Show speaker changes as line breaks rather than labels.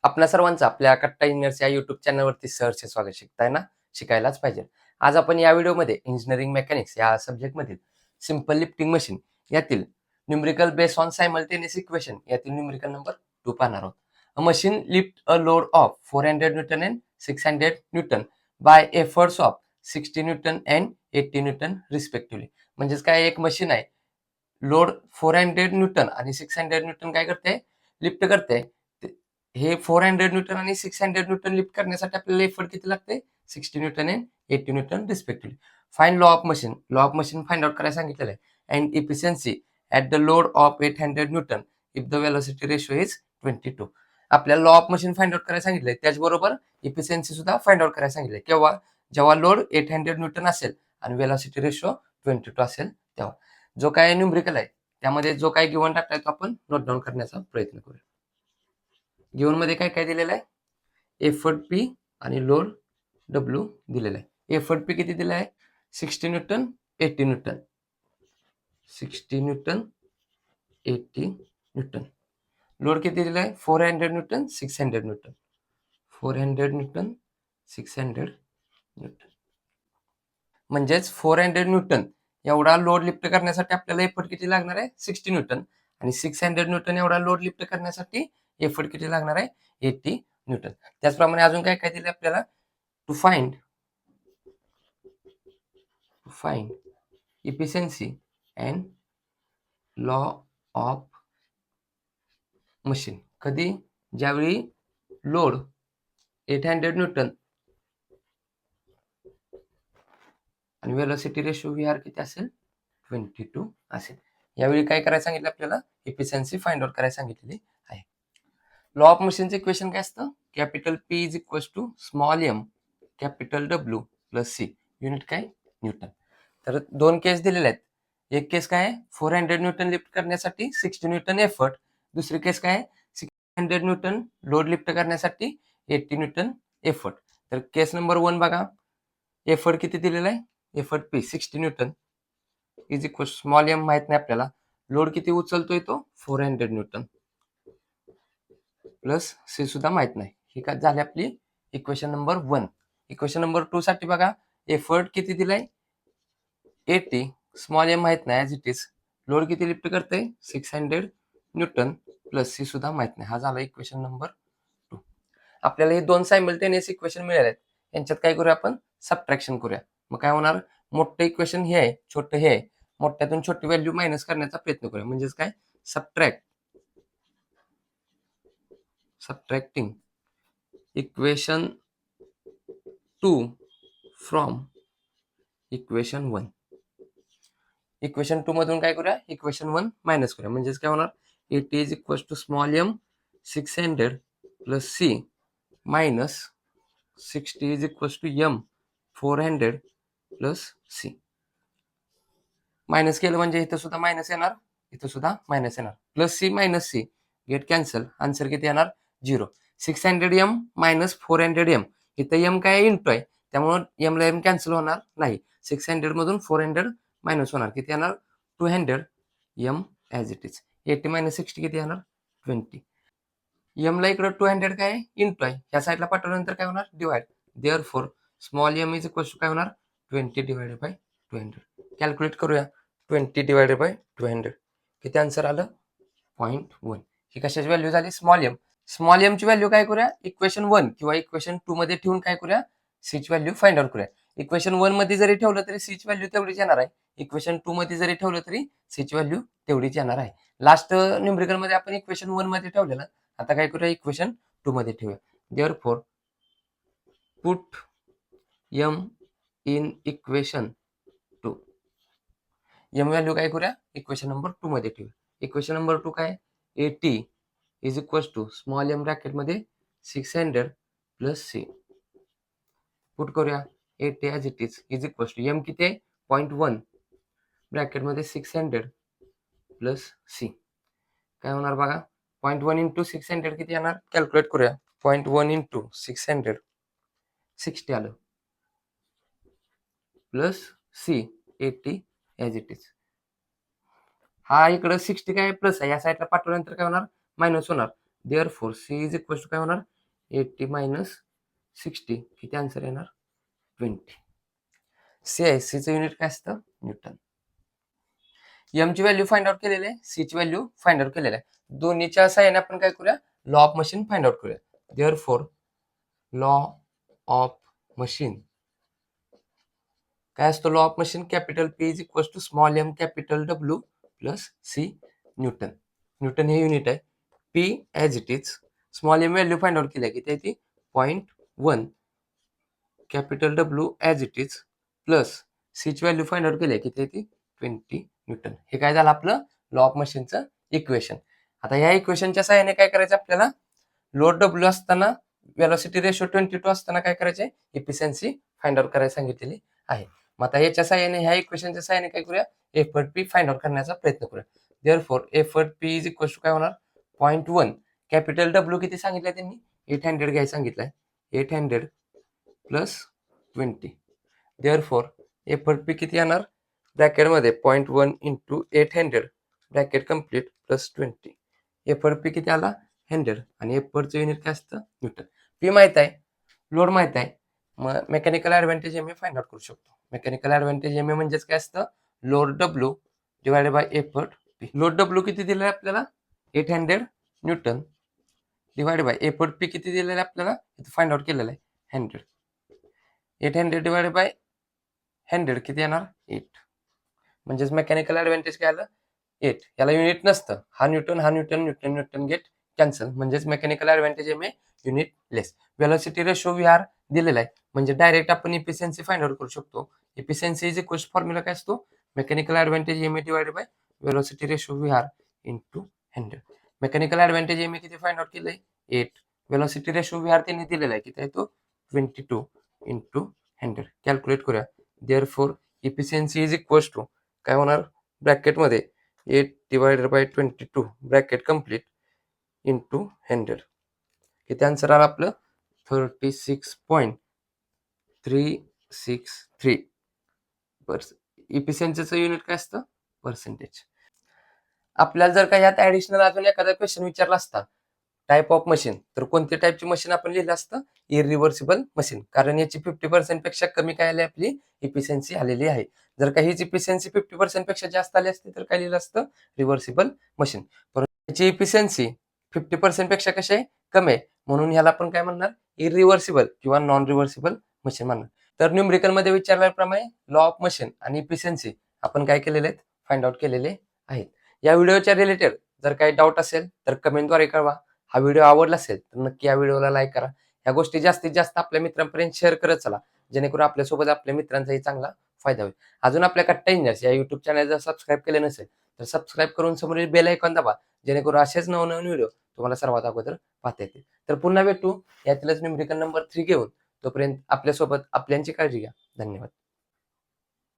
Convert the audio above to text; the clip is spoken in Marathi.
आपल्या सर्वांचं आपल्या कट्टा इंजिनियर्स या युट्यूब चॅनलवरती सहर्ष स्वागत. शिकताय ना, शिकायलाच पाहिजे. आज आपण या व्हिडिओमध्ये इंजिनिअरिंग मेकॅनिक्स या सब्जेक्टमधील सिंपल लिफ्टिंग मशीन यातील numerical base on simultaneous equation यातील न्यूमरिकल नंबर 2 पाहणार आहोत. A machine lift a load of 400 newton and 600 newton by efforts of 60 newton and 80 newton respectively. म्हणजेच काय, एक मशीन आहे, लोड 400 न्यूटन आणि 600 न्यूटन काय करते, लिफ्ट करते. हे 400 न्यूटन आणि 600 न्यूटन लिफ्ट करण्यासाठी आपल्याला एफर्ट किती लागते, 60 newton and 80 newton respectively. Find law of machine. Law of machine find out करायला सांगितलेलं आहे. And efficiency at the load of 800 Newton if the velocity ratio is 22. आपल्याला law of machine find out करायला सांगितलंय, त्याचबरोबर इफिशियन्सी सुद्धा फाइंड आउट करायला सांगितलंय. केव्हा? जेव्हा लोड 800 न्यूटन असेल आणि वेलोसिटी रेशो 22 असेल तेव्हा. जो काय न्यूमरिकल आहे त्यामध्ये जो काय गिव्हन टाकलाय तो आपण नोट डाऊन करण्याचा प्रयत्न करूया. गिव्हन मध्ये काय काय दिलेलं आहे, एफर्ट पी आणि लोड डब्ल्यू दिलेला आहे. एफर्ट पी किती दिला आहे, 60 Newton 80 Newton, 60 Newton 80 Newton. Load किती दिला आहे, 400 न्यूटन 600 न्यूटन, 400 न्यूटन 600 न्यूटन. म्हणजेच 400 न्यूटन एवढा लोड लिफ्ट करण्यासाठी आपल्याला एफर्ट किती लागणार आहे, 60 न्यूटन, आणि 600 न्यूटन एवढा लोड लिफ्ट करण्यासाठी एफर्ट किती लागणार आहे, 80 न्यूटन. त्याचप्रमाणे अजून काय काय दिले आपल्याला, to find efficiency and law of machine. कधी? ज्यावेळी लोड 800 न्यूटन आणि वेलोसिटी रेशो व्ही आर किती असेल, 22 असेल. यावेळी काय करायला सांगितलं आपल्याला, इफिशियन्सी फाइंड आउट करायला सांगितलेली आहे. लॉ ऑफ मशीनचं इक्वेशन काय असतं, capital P is equal to small M capital W plus C, unit काय, न्यूटन. तर दोन केस दिलेले आहेत. एक केस काय आहे, 400 न्यूटन लिफ्ट करण्यासाठी 60 न्यूटन एफर्ट. दुसरी केस काय आहे, 600 न्यूटन लोड लिफ्ट करण्यासाठी 80 न्यूटन एफर्ट. तर केस नंबर 1 बघा, एफर्ट किती दिलेला आहे, effort P 60 newton is equal small M माहित नाही आपल्याला, लोड किती उचलतोय तो 400 न्यूटन, प्लस सी सुद्धा माहित नाही. ही काय झाली आपली इक्वेशन नंबर 1. इक्वेशन नंबर 2 साठी बघा, एफर्ट किती दिलाय 80, स्मॉल एम माहित नाही ऍज इट इज, लोड किती लिफ्ट करते 600 न्यूटन, प्लस सी सुद्धा माहित नाही. हा झाला इक्वेशन नंबर 2. आपल्याला हे दोन सायमल्टेनियस इक्वेशन मिळाले आहेत, यांच्यात काय करूया आपण, सबट्रॅक्शन करूया. मग काय होणार, मोठं इक्वेशन हे आहे, छोटं हे आहे, मोठ्यातून छोटी व्हॅल्यू मायनस करण्याचा प्रयत्न करूया. म्हणजेच काय, subtracting equation 2 from equation 1. Equation 2 मधून काय करूया, इक्वेशन 1 मायनस करूया. म्हणजेच काय होणार, 80 is equal to small M 600 plus C minus 60 is equal to M 400 plus C. Minus केलं म्हणजे इथं सुद्धा मायनस येणार, इथं सुद्धा मायनस येणार, plus C minus C get cancel, answer किती येणार, 0. 600 एम मायनस 400 एम, इथं एम काय इंटू आहे त्यामुळं एमला एम कॅन्सल होणार नाही. 600 मधून 400 मायनस होणार, किती येणार, 200 M as it is. 80 minus 60 किती येणार, 20. एमला इकडं 200 काय इंटू आहे, ह्या साईडला पाठवल्यानंतर काय होणार, divide. Therefore small M is equal to काय होणार, 20 डिवाइडेड बाय 200. कॅल्क्युलेट करूया, 20 डिवाइडेड बाय 200 किती आन्सर आलं, 0.1. ही कशाची व्हॅल्यू झाली, स्मॉल एम. स्मॉल एम ची व्हॅल्यू काय करूया, इक्वेशन 1 किंवा इक्वेशन 2 मध्ये ठेवून काय करूया, सी ची व्हॅल्यू फाइंड आउट करूया. इक्वेशन 1 मध्ये जरी ठेवलं तरी सी ची व्हॅल्यू तेवढीच येणार आहे, इक्वेशन 2 मध्ये जरी ठेवलं तरी सी ची व्हॅल्यू तेवढीच येणार आहे. लास्ट न्यूमरिकल मध्ये आपण इक्वेशन 1 मध्ये ठेवलेलं, आता काय करूया, इक्वेशन 2 मध्ये ठेवूया. Therefore put M in equation 2. M value काय करूया, इक्वेशन नंबर 2 मध्ये ठेवूया. इक्वेशन नंबर 2 काय, 80 is equal to small M bracket मध्ये 600 प्लस सी. पुट करूया, 80 as it is equal to M किती आहे, 0.1 ब्रॅकेट मध्ये 600 प्लस सी. काय होणार बघा, 0.1 इंटू 600 किती येणार, कॅल्क्युलेट करूया. 0.1 इंटू 600 60 आलं, plus C 80 as it is. हा इकडं 60 काय प्लस आहे, या साईडला पाठवल्यानंतर काय होणार, मायनस होणार. Therefore C is equal to काय होणार 80 मायनस 60 किती आन्सर येणार 20. सी आहे सीचं युनिट काय असतं न्यूटन. एम ची व्हॅल्यू फाइंड आउट केलेली आहे सी ची व्हॅल्यू फाइंड आउट केलेली आहे. दोन्हीच्या साहाय्याने आपण काय करूया law of machine find out करूया. देअरफॉर लॉ ऑफ मशीन काय असतो law of machine capital P is equal to small M capital W plus C newton. Newton हे युनिट आहे. P as it is small M value find out केली आहे किती आहे ती 0.1 capital W as it is plus सीची व्हॅल्यू फाइंड आउट केली आहे किती आहे ती 20 न्यूटन. हे काय झालं आपलं लॉ ऑफ मशीनचं इक्वेशन. आता या इक्वेशनच्या सहाय्याने काय करायचं आपल्याला लोड डब्ल्यू असताना वेलोसिटी रेशो 22 असताना काय करायचे इफिशियन्सी फाइंड आउट करायला सांगितलेली आहे. मग आता याच्या सहाय्याने ह्या इक्वेशनच्या सहाय्याने काय करूया एफर्ट पी फाइंड आउट करण्याचा प्रयत्न करूया. Therefore effort P is equal to काय होणार 0.1 कॅपिटल डब्ल्यू किती सांगितलंय त्यांनी 800 घ्यायला सांगितलंय 800 प्लस 20. देअरफॉर एफर्ट पी किती येणार ब्रॅकेटमध्ये 0.1 into 800 bracket complete plus 20. Effort P किती आला 100 आणि एफर्टचं युनिट काय असतं न्यूटन. पी माहित आहे लोड माहित आहे मग mechanical advantage M A find out करू शकतो. मेकॅनिकल ऍडव्हान्टेज एम ए म्हणजेच काय असतं load W divided by effort P. Load W किती दिलेलं आहे आपल्याला 800 newton divided by effort P किती दिलेलं आहे आपल्याला इथं फाइंड आउट केलेलं आहे 100. 800 डिवायडेड बाय 100 किती येणार 8. म्हणजेच मेकॅनिकल ऍडव्हान्टेज काय आलं 8. याला युनिट नसतं हा newton newton newton get cancel म्हणजेच mechanical advantage M A unitless. Velocity ratio V R दिलेला आहे म्हणजे डायरेक्ट आपण इफिशियन्सी फाइंड आउट करू शकतो. इफिशियन्सी इज इक्वल फॉर्म्युला काय असतो mechanical advantage M A divided by velocity ratio V R into 100. Mechanical advantage M A किती फाइंड आउट केलंय 8. वेलोसिटी रेशो व्ही आर त्यांनी दिलेला आहे किती आहे तो 22 इंटू 100. कॅल्क्युलेट करूया. Therefore efficiency is equal to काय होणार ब्रॅकेटमध्ये 8 divided by 22 bracket complete into 100. किती आन्सर आलं आपलं 36.363. इफिशियन्सीचं युनिट काय असतं पर्सेंटेज. आपल्याला जर का यात ऍडिशनल अजून एखादा क्वेश्चन विचारला असता टाईप ऑफ मशीन तर कोणत्या टाईपची मशीन आपण लिहिलं असतं इरिव्हर्सिबल मशीन कारण याची 50% पेक्षा कमी काय आली आपली इफिशियन्सी आलेली आहे. जर का हीच इफिशियन्सी 50% पेक्षा जास्त आली असती तर काय लिहिलं असतं रिव्हर्सिबल मशीन. परंतु याची इफिशियन्सी 50% पेक्षा कशी आहे कमी आहे म्हणून ह्याला आपण काय म्हणणार इरिव्हर्सिबल किंवा नॉन रिव्हर्सिबल मशीन म्हणणार. तर न्यूमरिकल मध्ये विचारल्याप्रमाणे लॉ ऑफ मशीन आणि इफिशियन्सी आपण काय केलेले आहेत फाइंड आउट केलेले आहेत. या व्हिडिओच्या रिलेटेड जर काही डाऊट असेल तर कमेंटद्वारे कळवा. हा व्हिडिओ आवडला असेल तर नक्की या व्हिडिओला लाईक करा. या गोष्टी जास्तीत जास्त आपल्या मित्रांपर्यंत शेअर करत चला जेणेकरून आपल्यासोबत आपल्या मित्रांचाही चांगला फायदा होईल. अजून आपल्या कट्टा इंजिनियर्स या युट्यूब चॅनल जर सबस्क्राईब केले नसेल तर सबस्क्राईब करून समोरील बेल आयकॉन दाबा जेणेकरून असेच नवनवीन व्हिडिओ तुम्हाला सर्वात अगोदर पाहता येतील. तर पुन्हा भेटू यातीलच न्यूमरिकल नंबर 3 घेऊन. तोपर्यंत आपल्यासोबत आपल्यांची काळजी घ्या. धन्यवाद.